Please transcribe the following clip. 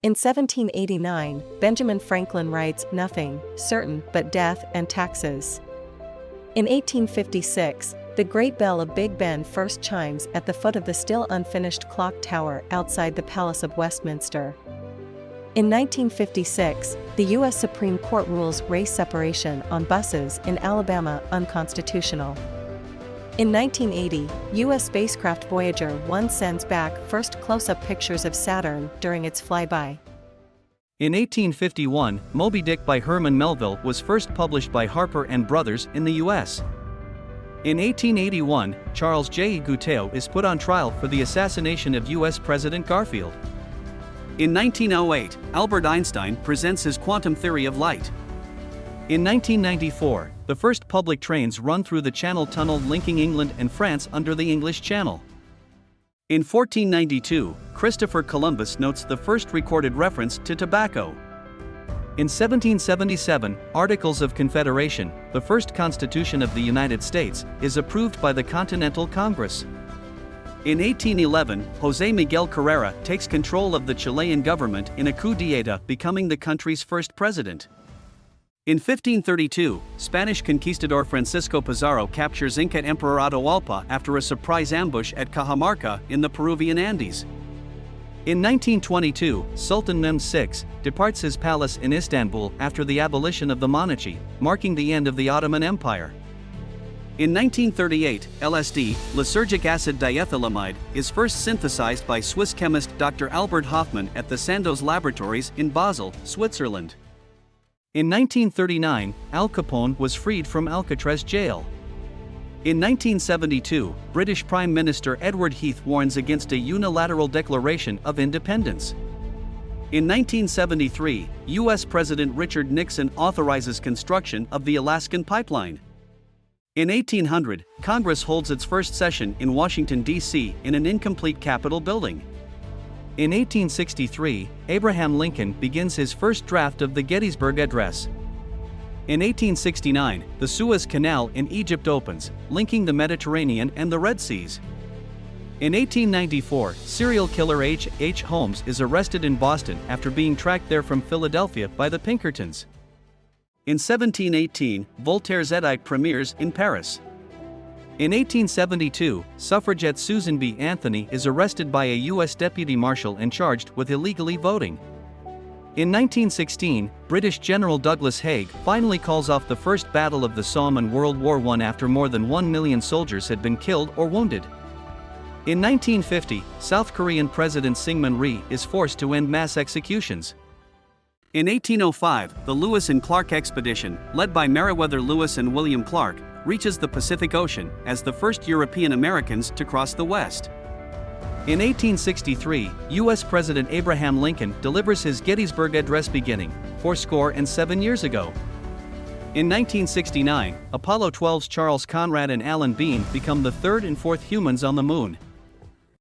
In 1789, Benjamin Franklin writes, "Nothing certain but death and taxes." In 1856, the great bell of Big Ben first chimes at the foot of the still unfinished clock tower outside the Palace of Westminster. In 1956, the U.S. Supreme Court rules race separation on buses in Alabama unconstitutional. In 1980, U.S. spacecraft Voyager 1 sends back first close-up pictures of Saturn during its flyby. In 1851, Moby Dick by Herman Melville was first published by Harper and Brothers in the U.S. In 1881, Charles J. Goodale is put on trial for the assassination of U.S. President Garfield. In 1908, Albert Einstein presents his quantum theory of light. In 1994, the first public trains run through the Channel Tunnel linking England and France under the English Channel. In 1492, Christopher Columbus notes the first recorded reference to tobacco. In 1777, Articles of Confederation, the first Constitution of the United States, is approved by the Continental Congress. In 1811, José Miguel Carrera takes control of the Chilean government in a coup d'état, becoming the country's first president. In 1532, Spanish conquistador Francisco Pizarro captures Inca Emperor Atahualpa after a surprise ambush at Cajamarca in the Peruvian Andes. In 1922, Sultan Mehmed VI departs his palace in Istanbul after the abolition of the monarchy, marking the end of the Ottoman Empire. In 1938, LSD, lysergic acid diethylamide, is first synthesized by Swiss chemist Dr. Albert Hofmann at the Sandoz Laboratories in Basel, Switzerland. In 1939, Al Capone was freed from Alcatraz jail. In 1972, British Prime Minister Edward Heath warns against a unilateral declaration of independence. In 1973, U.S. President Richard Nixon authorizes construction of the Alaskan Pipeline. In 1800, Congress holds its first session in Washington, D.C., in an incomplete Capitol building. In 1863, Abraham Lincoln begins his first draft of the Gettysburg Address. In 1869, the Suez Canal in Egypt opens, linking the Mediterranean and the Red Seas. In 1894, serial killer H. Holmes is arrested in Boston after being tracked there from Philadelphia by the Pinkertons. In 1718, Voltaire's Édike premieres in Paris. In 1872, suffragette Susan B. Anthony is arrested by a U.S. deputy marshal and charged with illegally voting. In 1916, British General Douglas Haig finally calls off the First Battle of the Somme in World War I after more than 1 million soldiers had been killed or wounded. In 1950, South Korean President Syngman Rhee is forced to end mass executions. In 1805, the Lewis and Clark expedition, led by Meriwether Lewis and William Clark, reaches the Pacific Ocean as the first European Americans to cross the West. In 1863, U.S. President Abraham Lincoln delivers his Gettysburg Address beginning 77 years ago. In 1969, Apollo 12's Charles Conrad and Alan Bean become the third and fourth humans on the Moon.